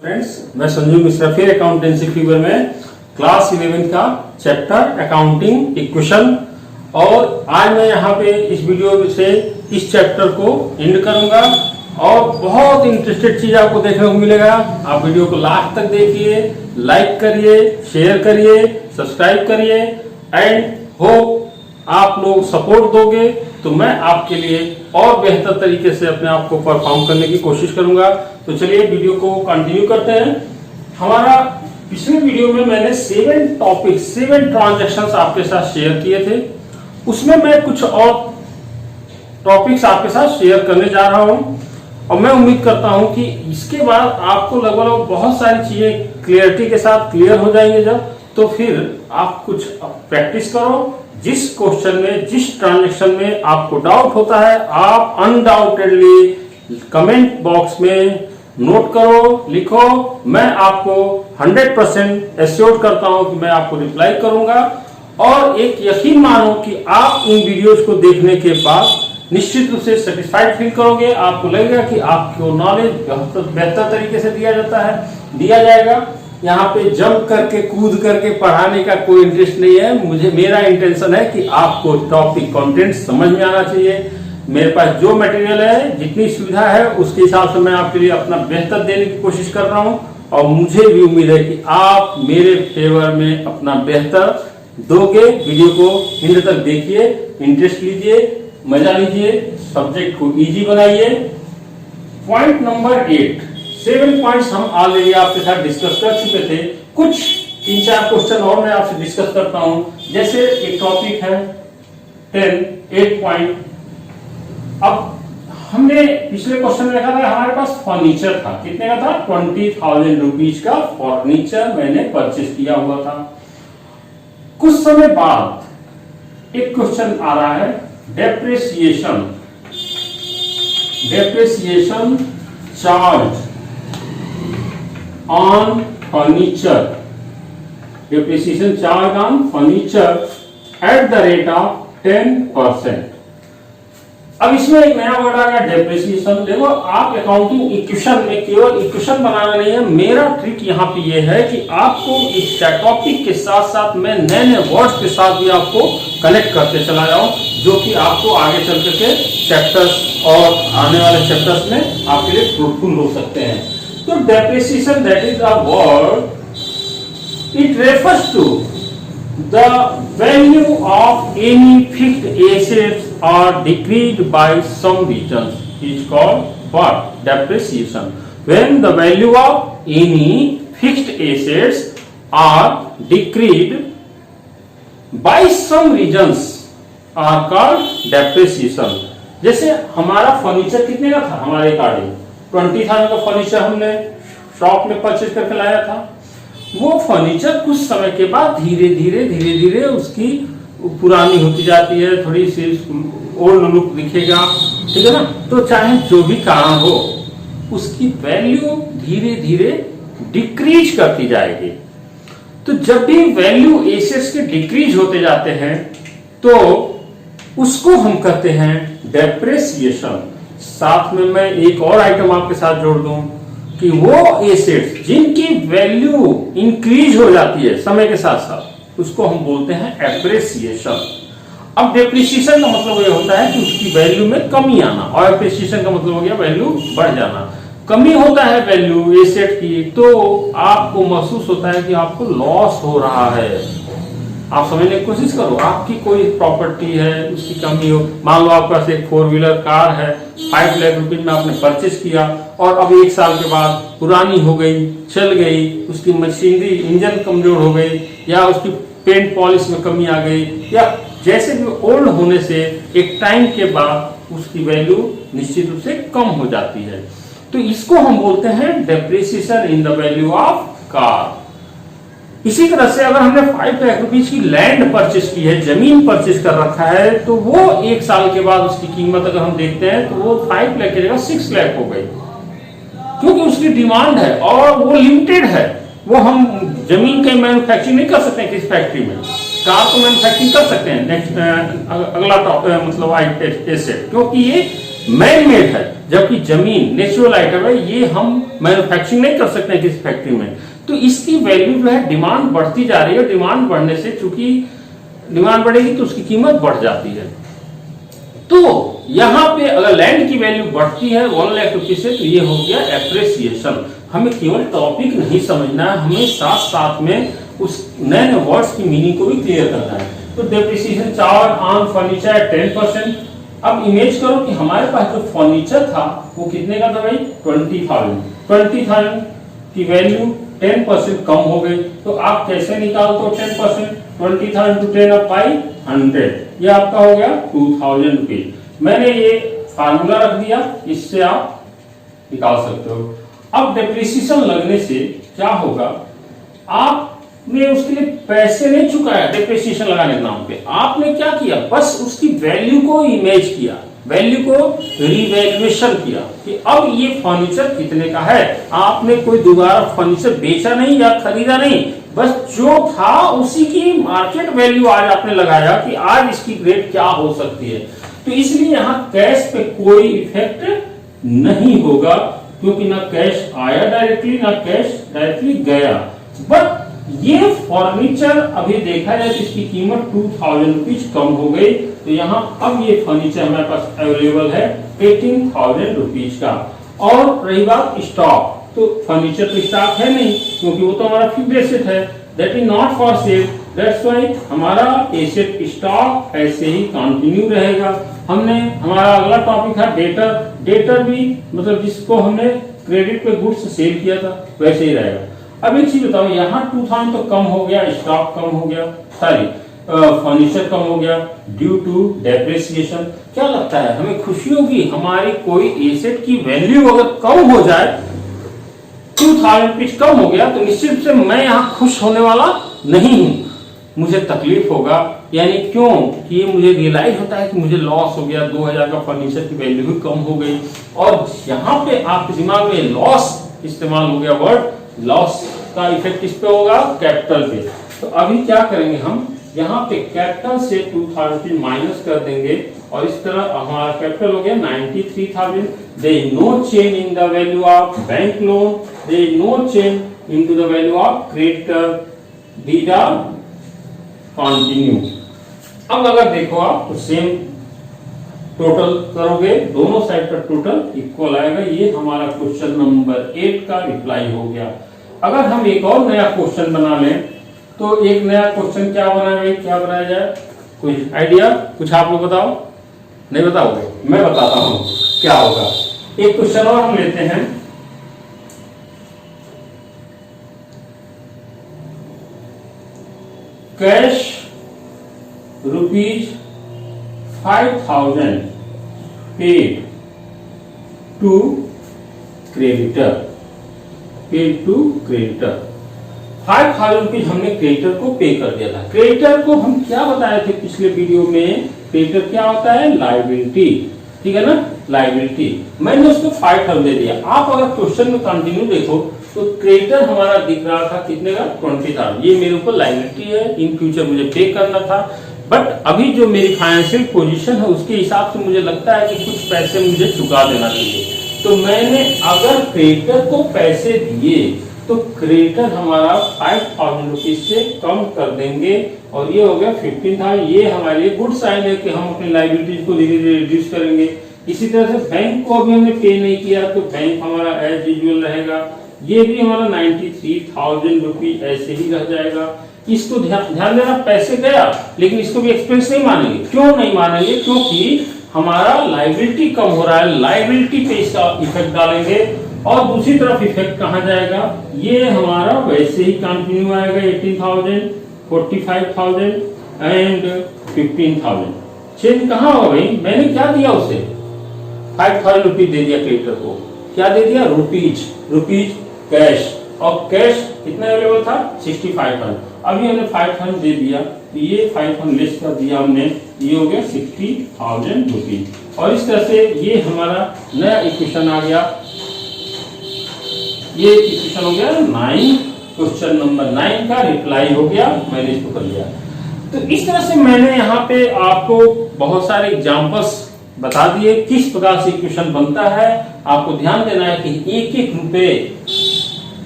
Friends, मैं संजू मिश्रा फिर accountancy fever में क्लास 11 का चैप्टर अकाउंटिंग इक्वेशन, और आज मैं यहाँ पे इस वीडियो से इस चैप्टर को एंड करूंगा और बहुत इंटरेस्टेड चीज आपको देखने को मिलेगा। आप वीडियो को लास्ट तक देखिए, लाइक करिए, शेयर करिए, सब्सक्राइब करिए एंड होप आप लोग सपोर्ट दोगे तो मैं आपके लिए और बेहतर तरीके से अपने आप को परफॉर्म करने की कोशिश करूंगा। तो चलिए वीडियो को कंटिन्यू करते हैं। हमारा पिछले वीडियो में मैंने 7 ट्रांजैक्शंस आपके साथ शेयर किए थे, उसमें मैं कुछ और टॉपिक्स आपके साथ शेयर करने जा रहा हूं और मैं उम्मीद करता हूं कि इसके बाद आपको लगभग बहुत सारी चीजें क्लियरिटी के साथ क्लियर हो जाएंगे। जब तो फिर आप कुछ प्रैक्टिस करो। जिस क्वेश्चन में, जिस ट्रांजैक्शन में आपको डाउट होता है, आप अनडाउटेडली कमेंट बॉक्स में नोट करो, लिखो। मैं आपको 100% एश्योर करता हूं कि मैं आपको रिप्लाई करूंगा और एक यकीन मानो कि आप इन वीडियोस को देखने के बाद निश्चित रूप से सेटिस्फाइड फील करोगे। आपको लगेगा कि आपको नॉलेज बेहतर तरीके से दिया जाएगा। यहाँ पे जंप करके, कूद करके पढ़ाने का कोई इंटरेस्ट नहीं है। मेरा इंटेंशन है कि आपको टॉपिक कंटेंट समझ में आना चाहिए। मेरे पास जो मटेरियल है, जितनी सुविधा है, उसके हिसाब से मैं आपके लिए अपना बेहतर देने की कोशिश कर रहा हूँ और मुझे भी उम्मीद है कि आप मेरे फेवर में अपना बेहतर दोगे। वीडियो को एंड तक देखिए, इंटरेस्ट लीजिए, मजा लीजिए, सब्जेक्ट को इजी बनाइए। पॉइंट नंबर 8, 7 पॉइंट्स हम ऑलरेडी आपके साथ डिस्कस कर चुके थे। कुछ 3-4 क्वेश्चन और मैं आपसे डिस्कस करता हूं। जैसे एक टॉपिक है 8 पॉइंट। अब हमने पिछले क्वेश्चन में देखा था हमारे पास फर्नीचर था। कितने का था? 20,000 रुपीज का फर्नीचर मैंने परचेज किया हुआ था। कुछ समय बाद एक क्वेश्चन आ रहा है depreciation charge on furniture, depreciation charge on furniture at the rate of 10%। अब इसमें एक नया वर्ड आ गया डेप्रिसिएशन। देखो, आप अकाउंटिंग इक्वेशन में केवल इक्वेशन बनाना नहीं है। मेरा ट्रिक यहाँ पे ये है कि आपको इस टॉपिक के साथ साथ मैं नए वर्ड्स के साथ भी आपको कनेक्ट करते चला जाऊं, जो कि आपको आगे चल करके चैप्टर्स और आने वाले चैप्टर्स में आपके लिए फ्रूटफुल हो सकते हैं। तो depreciation, that is a word, it refers to the value of any fixed assets or decreased by some reasons is called what? Depreciation. When the value of any fixed assets are decreased by some reasons are called depreciation। जैसे हमारा furniture कितने का था? हमारे गाड़ी 20,000 का furniture हमने shop में परचेज करके लाया था। वो फर्नीचर कुछ समय के बाद धीरे धीरे उसकी पुरानी होती जाती है, थोड़ी सी ओल्ड लुक दिखेगा, ठीक है ना। तो चाहे जो भी कारण हो, उसकी वैल्यू धीरे धीरे डिक्रीज करती जाएगी। तो जब भी वैल्यू एसेट्स के डिक्रीज होते जाते हैं तो उसको हम कहते हैं डेप्रिसिएशन। साथ में मैं एक और आइटम आपके साथ जोड़ दूं कि वो एसेट्स जिनकी वैल्यू इंक्रीज हो जाती है समय के साथ साथ, उसको हम बोलते हैं एप्रिसिएशन। अब डेप्रिसिएशन का मतलब ये होता है कि उसकी वैल्यू में कमी आना, और एप्रिसिएशन का मतलब हो गया वैल्यू बढ़ जाना। कमी होता है वैल्यू एसेट की तो आपको महसूस होता है कि आपको लॉस हो रहा है। आप समझने की कोशिश करो, आपकी कोई प्रॉपर्टी है, उसकी कमी हो। मान लो आपके पास एक 4 व्हीलर कार है, 5 लाख रुपए में आपने परचेज किया और अब 1 साल के बाद पुरानी हो गई, चल गई, उसकी मशीनरी इंजन कमजोर हो गई, या उसकी पेंट पॉलिश में कमी आ गई, या जैसे भी ओल्ड होने से एक टाइम के बाद उसकी वैल्यू निश्चित रूप से कम हो जाती है। तो इसको हम बोलते हैं depreciation in the value of car. इसी तरह से अगर हमने 5 लाख रुपीज की लैंड परचेज की है, जमीन परचेज कर रखा है, तो वो 1 साल के बाद उसकी कीमत अगर हम देखते हैं तो वो 5 लाख की जगह 6 लाख हो गई, क्योंकि उसकी डिमांड है और वो लिमिटेड है। वो हम जमीन का मैन्युफैक्चरिंग नहीं कर सकते किस फैक्ट्री में, कार को मैन्युफैक्चरिंग कर सकते हैं। नेक्स्ट अगला मतलब एसेट, क्योंकि ये मैन मेड है, जबकि जमीन नेचुरल आइटम है, ये हम मैन्युफैक्चरिंग नहीं कर सकते हैं किसी फैक्ट्री में। तो इसकी वैल्यू जो है डिमांड बढ़ती जा रही है, डिमांड बढ़ने से चूंकि डिमांड बढ़ेगी तो उसकी कीमत बढ़ जाती है। तो यहां पे अगर लैंड की वैल्यू बढ़ती है 1 लाख रुपीज से, तो ये हो गया एप्रिसिएशन। हमें केवल टॉपिक नहीं समझना है, हमें साथ साथ में उस नए वर्ड्स की मीनिंग को भी क्लियर करना है। तो डेप्रिसिएशन चार्ज ऑन फर्नीचर 10%। अब इमेज करो कि हमारे पास जो फर्नीचर था वो कितने का था भाई, 20,000 की वैल्यू 10% कम हो गई। तो आप कैसे निकालते हो 10%? 20,000 to 10 up by 100, ये आपका हो गया 2,000 रुपीज। मैंने ये फार्मूला रख दिया, इससे आप निकाल सकते हो। अब डेप्रिसिएशन लगने से क्या होगा, आपने उसके लिए पैसे नहीं चुकाया डेप्रिसिएशन लगाने के नाम पे, आपने क्या किया, बस उसकी वैल्यू को इमेज किया, वैल्यू को रिवैल्यूएशन किया कि अब ये फर्नीचर कितने का है। आपने कोई दोबारा फर्नीचर बेचा नहीं या खरीदा नहीं, बस जो था उसी की मार्केट वैल्यू आज आपने लगाया कि आज इसकी रेट क्या हो सकती है। तो इसलिए यहाँ कैश पे कोई इफेक्ट नहीं होगा, क्योंकि ना कैश आया डायरेक्टली, ना कैश डायरेक्टली गया। बट ये फर्नीचर अभी देखा जाए, इसकी कीमत 2,000 रुपीज कम हो गई, तो यहाँ अब ये फर्नीचर हमारे पास अवेलेबल है 18,000 रुपीज का। और रही बात स्टॉक, तो फर्नीचर तो स्टॉक है नहीं, क्योंकि वो तो हमारा फिक्स्ड एसेट है, that is not for sale, that's why हमारा एसेट स्टॉक ऐसे ही कंटिन्यू रहेगा। हमारा अगला टॉपिक है डेटर। डेटर भी मतलब जिसको हमने क्रेडिट पे गुड्स सेल किया था वैसे ही रहेगा। अब एक चीज बताओ, यहाँ 2,000 तो कम हो गया, स्टॉक कम हो गया, सॉरी फर्नीचर कम हो गया ड्यू टू डेप्रिसिएशन। क्या लगता है हमें खुशी होगी, हमारी कोई एसेट की वैल्यू अगर कम हो जाए, 2,000 रुपीज कम हो गया, तो निश्चित से मैं यहाँ खुश होने वाला नहीं हूं, मुझे तकलीफ होगा। यानी क्यों कि ये मुझे रियलाइज होता है कि मुझे लॉस हो गया, 2,000 का फर्नीचर की वैल्यू भी कम हो गई। और यहाँ पे आपके दिमाग में लॉस इस्तेमाल हो गया, वर्ड लॉस का इफेक्ट इस पे होगा कैपिटल पे। तो अभी क्या करेंगे हम, यहाँ पे कैपिटल से 2,000 माइनस कर देंगे, और इस तरह हमारा कैपिटल हो गया 93,000। There is no change in the value of bank loan, there is no change into the value of creditor, these are continue। अब अगर देखो आप तो सेम टोटल करोगे, दोनों साइड का टोटल इक्वल आएगा। ये हमारा क्वेश्चन नंबर 8 का रिप्लाई हो गया। अगर हम एक और नया क्वेश्चन बना लें, तो एक नया क्वेश्चन क्या बनाए, क्या बनाया जाए, कुछ आइडिया, कुछ आप लोग बताओ। नहीं बताओगे, मैं बताता हूं क्या होगा। एक क्वेश्चन और हम लेते हैं, cash rupees 5,000 paid to creditor, paid to creditor. 5,000 rupees हमने क्रेडिटर को पे कर दिया था। क्रेडिटर को हम क्या बताए थे पिछले वीडियो में, क्रेडिटर क्या होता है, लायबिलिटी, ठीक है ना, लायबिलिटी। मैंने उसको 5,000 दे दिया। आप अगर क्वेश्चन में कंटिन्यू देखो तो क्रेडिटर हमारा दिख रहा था कितने का, 20,000। ये मेरे ऊपर लायबिलिटी है, इन फ्यूचर मुझे पे करना था। बट अभी जो मेरी फाइनेंशियल पोजीशन है उसके हिसाब से मुझे लगता है कि कुछ पैसे मुझे चुका देना चाहिए। तो मैंने अगर क्रेडिटर को पैसे दिए तो क्रेडिटर हमारा 5,000 रुपीज से कम कर देंगे, और ये हो गया 15,000। ये हमारे लिए गुड साइन है कि हम अपनी लायबिलिटीज को धीरे धीरे रिड्यूस करेंगे। इसी तरह से बैंक को अभी हमने पे नहीं किया, तो बैंक हमारा एज यूजुअल रहेगा। ये भी हमारा 93,000 रुपीज ऐसे ही रह जाएगा। इसको ध्यान देना, पैसे गया लेकिन इसको भी एक्सपेंस नहीं मानेंगे। क्यों नहीं मानेंगे, क्योंकि हमारा लायबिलिटी कम हो रहा है, लायबिलिटी पे इसका इफेक्ट डालेंगे। और दूसरी तरफ इफेक्ट कहाँ जाएगा, ये हमारा वैसे ही कंटिन्यू आएगा, 18,000, 45,000 एंड 15,000। चेंज कहाँ हो गई, मैंने क्या दिया उसे, 5,000 रुपीज दे दिया क्रेडिटर को। क्या दे दिया, रुपीज कैश, और कैश कितना अवेलेबल था, 65,000। अभी हमने 5,000 दे दिया, तो ये 5,000 लेस कर दिया हमने, ये हो गया 60,000 रुपीज। और इस तरह से ये हमारा नया इक्वेशन आ गया। ये इक्वेशन हो गया 9, क्वेश्चन नंबर 9 का रिप्लाई हो गया, मैंने इसको कर लिया। तो इस तरह से मैंने यहाँ पे आपको बहुत सारे एग्जांपल्स बता दिए किस प्रकार से इक्वेशन बनता है। आपको ध्यान देना है कि एक एक रुपए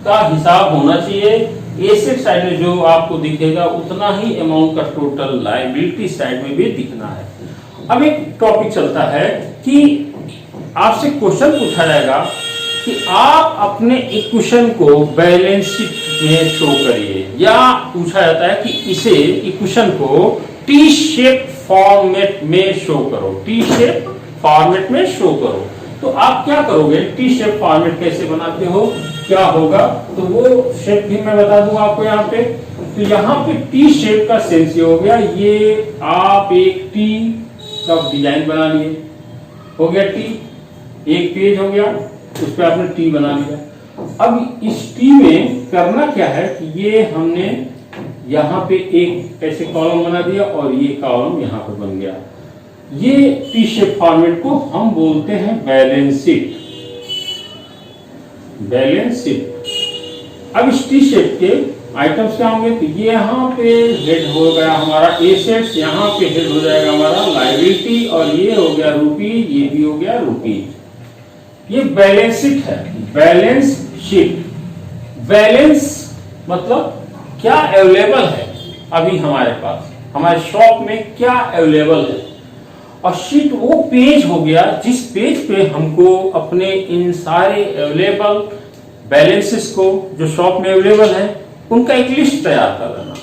का हिसाब होना चाहिए। एसेट साइड में जो आपको दिखेगा उतना ही अमाउंट का टोटल लायबिलिटी साइड में भी दिखना है। अब एक टॉपिक चलता है कि आपसे क्वेश्चन पूछा जाएगा कि आप अपने इक्वेशन को बैलेंस शीट में शो करिए, या पूछा जाता है कि इसे इक्वेशन को टी शेप फॉर्मेट में शो करो, टी शेप फॉर्मेट में शो करो। तो आप क्या करोगे, टी शेप फॉर्मेट कैसे बनाते हो, क्या होगा, तो वो शेप भी मैं बता दूंगा आपको यहाँ पे। तो यहाँ पे टी शेप का सेंस ये हो गया, ये आप एक टी का डिजाइन बना लिए, हो गया टी, एक पेज हो गया, उस पर आपने टी बना लिया। अब इस टी में करना क्या है कि ये हमने यहाँ पे एक ऐसे कॉलम बना दिया और ये कॉलम यहाँ पे बन गया। ये टी शेप फॉर्मेट को हम बोलते हैं बैलेंस शीट, बैलेंस शीट। अब इस टी शेप के आइटम्स क्या होंगे, तो ये यहाँ पे हेड हो गया हमारा एसेट्स, यहाँ पे हेड हो जाएगा हमारा लायबिलिटी, और ये हो गया रुपीज, ये भी हो गया रुपीज। ये बैलेंस शीट है, बैलेंस शीट। बैलेंस मतलब क्या अवेलेबल है अभी हमारे पास, हमारे शॉप में क्या अवेलेबल है। और शीट वो पेज हो गया जिस पेज पे हमको अपने इन सारे अवेलेबल बैलेंसेस को जो शॉप में अवेलेबल है उनका एक लिस्ट तैयार कर लेना।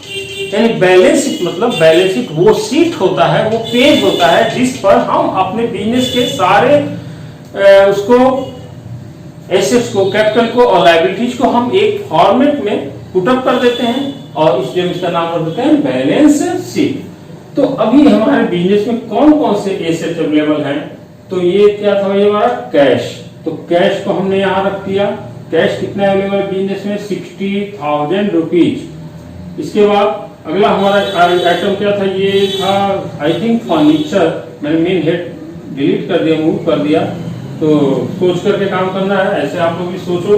यानी बैलेंस शीट मतलब बैलेंस शीट वो शीट होता है, वो पेज होता है जिस पर हम अपने बिजनेस के सारे उसको एसेट्स को, कैपिटल को और लायबिलिटीज को हम एक फॉर्मेट में पुट अप कर देते हैं, और इसलिए इसका नाम रख देते हैं बैलेंस शीट। तो अभी हमारे बिजनेस में कौन कौन से एसेट अवेलेबल हैं, तो ये क्या था, ये हमारा कैश। तो कैश को हमने यहाँ रख दिया। कैश कितना अवेलेबल है बिजनेस में, 60,000 रुपीज। इसके बाद अगला हमारा आइटम क्या था, ये था आई थिंक फर्नीचर। मैंने मेन हेड डिलीट कर दिया, मूव कर दिया, तो सोच करके काम करना है। ऐसे आप लोग भी सोचो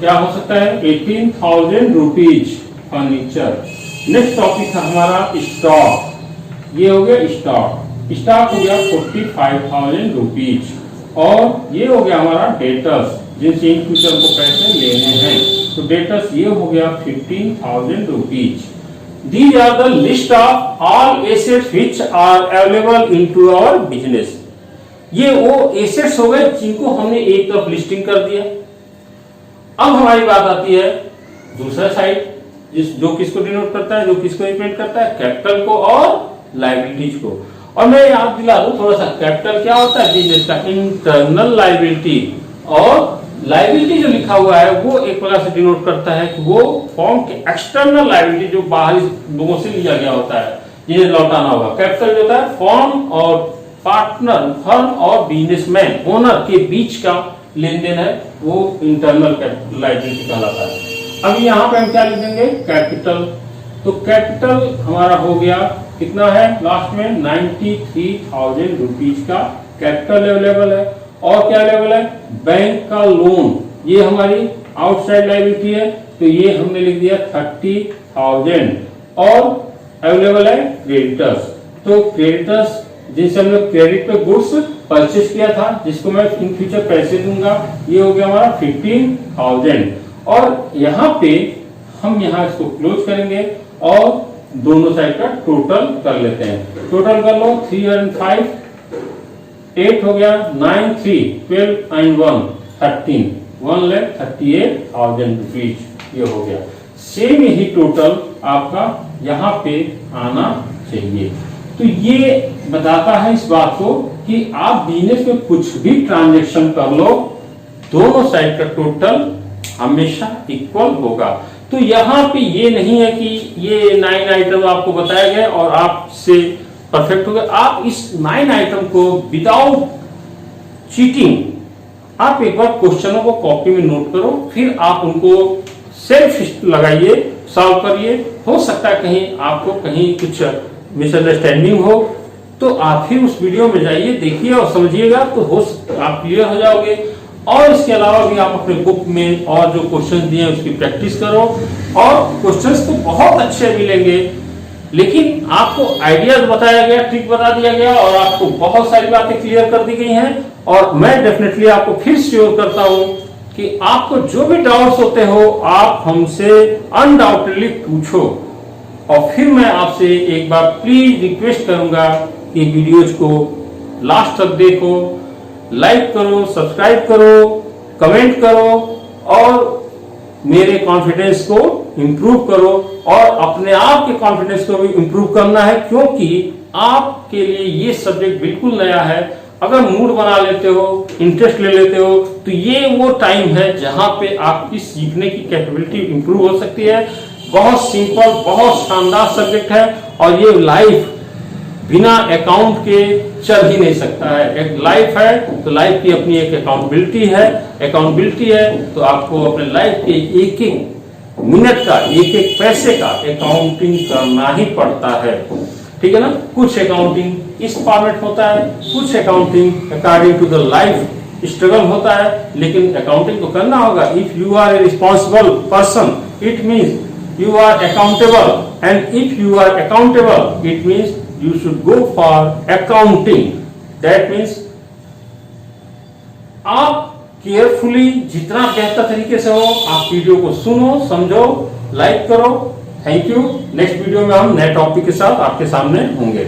क्या हो सकता है, 18,000 रुपीज फर्नीचर। नेक्स्ट टॉपिक था हमारा स्टॉक, ये हो गया स्टॉक। स्टॉक हो गया 45,000 रुपीज। और ये हो गया हमारा डेटर्स, जिनसे इन फ्यूचर को पैसे लेने हैं, तो डेटर्स ये हो गया 15,000 rupees. These are the list of all assets which are available into our business। ये वो एसेट्स हो गए जिनको हमने एक तरफ लिस्टिंग कर दिया। अब हमारी बात आती है दूसरा साइड, जो किसको डिनोट करता है, जो किसको रिप्रेजेंट करता है, कैपिटल को और लायबिलिटीज को। और मैं याद दिला दूं थोड़ा सा, कैपिटल क्या होता है, बिजनेस का इंटरनल लायबिलिटी, और लायबिलिटी जो लिखा हुआ है वो एक प्रकार से डिनोट करता है कि वो फॉर्म के एक्सटर्नल लायबिलिटी जो बाहरी लोगों से लिया गया होता है, जिन्हें लौटाना होगा। कैपिटल जो होता है फॉर्म और पार्टनर, फर्म और बिजनेसमैन, ओनर के बीच का लेन देन है, वो इंटरनल लायबिलिटी कहलाता है। अब यहाँ पे हम क्या लिख देंगे, कैपिटल। तो कैपिटल हमारा हो गया कितना है, लास्ट में 93,000 रुपीज का कैपिटल अवेलेबल है। और क्या अवेलेबल है, बैंक का लोन, ये हमारी आउटसाइड लायबिलिटी है, तो ये हमने लिख दिया 30,000। और अवेलेबल है क्रेडिटर्स, तो क्रेडिटर्स जिनसे हमने क्रेडिट पे गुड्स परचेज किया था, जिसको मैं इन फ्यूचर पैसे दूंगा, ये हो गया हमारा 15,000। और यहाँ पे हम यहाँ इसको क्लोज करेंगे और दोनों साइड का टोटल कर लेते हैं। टोटल कर लो, 3 and 5 8 हो गया, 9 3 12 and 1 13, 1,38,000 रुपीज ये हो गया। सेम यही टोटल आपका यहाँ पे आना चाहिए। तो ये बताता है इस बात को कि आप बिजनेस में कुछ भी ट्रांजैक्शन कर लो, दोनों साइड का टोटल हमेशा इक्वल होगा। तो यहाँ पे ये नहीं है कि ये 9 आइटम आपको बताया गया और आप से परफेक्ट हो गए। आप इस 9 आइटम को विदाउट चीटिंग आप एक बार क्वेश्चनों को कॉपी में नोट करो, फिर आप उनको सेल्फ लगाइए, सॉल्व करिए। हो सकता है कहीं आपको कहीं कुछ मिसअंडरस्टैंडिंग हो, तो आप फिर उस वीडियो में जाइए, देखिए और समझिएगा, तो आप क्लियर हो जाओगे। और इसके अलावा भी आप अपने बुक में और जो क्वेश्चन दिए हैं उसकी प्रैक्टिस करो, और क्वेश्चंस तो बहुत अच्छे मिलेंगे। लेकिन आपको आइडियाज बताया गया, ट्रिक बता दिया गया और आपको बहुत सारी बातें क्लियर कर दी गई हैं। और मैं डेफिनेटली आपको फिर श्योर करता हूं कि आपको जो भी डाउट्स होते हो आप हमसे अनडाउटेडली पूछो। और फिर मैं आपसे एक बार प्लीज रिक्वेस्ट करूंगा कि वीडियोज को लास्ट तक देखो, लाइक करो, सब्सक्राइब करो, कमेंट करो और मेरे कॉन्फिडेंस को इंप्रूव करो। और अपने आप के कॉन्फिडेंस को भी इंप्रूव करना है, क्योंकि आपके लिए ये सब्जेक्ट बिल्कुल नया है। अगर मूड बना लेते हो, इंटरेस्ट ले लेते हो, तो ये वो टाइम है जहां पे आपकी सीखने की कैपेबिलिटी इंप्रूव हो सकती है। बहुत सिंपल, बहुत शानदार सब्जेक्ट है और ये लाइफ बिना अकाउंट के चल ही नहीं सकता है। एक लाइफ है तो लाइफ की अपनी एक अकाउंटेबिलिटी है। अकाउंटेबिलिटी है तो आपको अपने लाइफ के एक एक मिनट का, एक एक पैसे का अकाउंटिंग करना ही पड़ता है। ठीक है ना। कुछ अकाउंटिंग इस फॉर्मेट होता है, कुछ accounting according to the life struggle होता है, लेकिन अकाउंटिंग तो करना होगा। If you are a responsible person it means you are accountable, and if you are accountable it means you should go for accounting. That means आप carefully जितना बेहतर तरीके से हो आप वीडियो को सुनो, समझो, लाइक करो। Thank you. नेक्स्ट वीडियो में हम नए टॉपिक के साथ आपके सामने होंगे।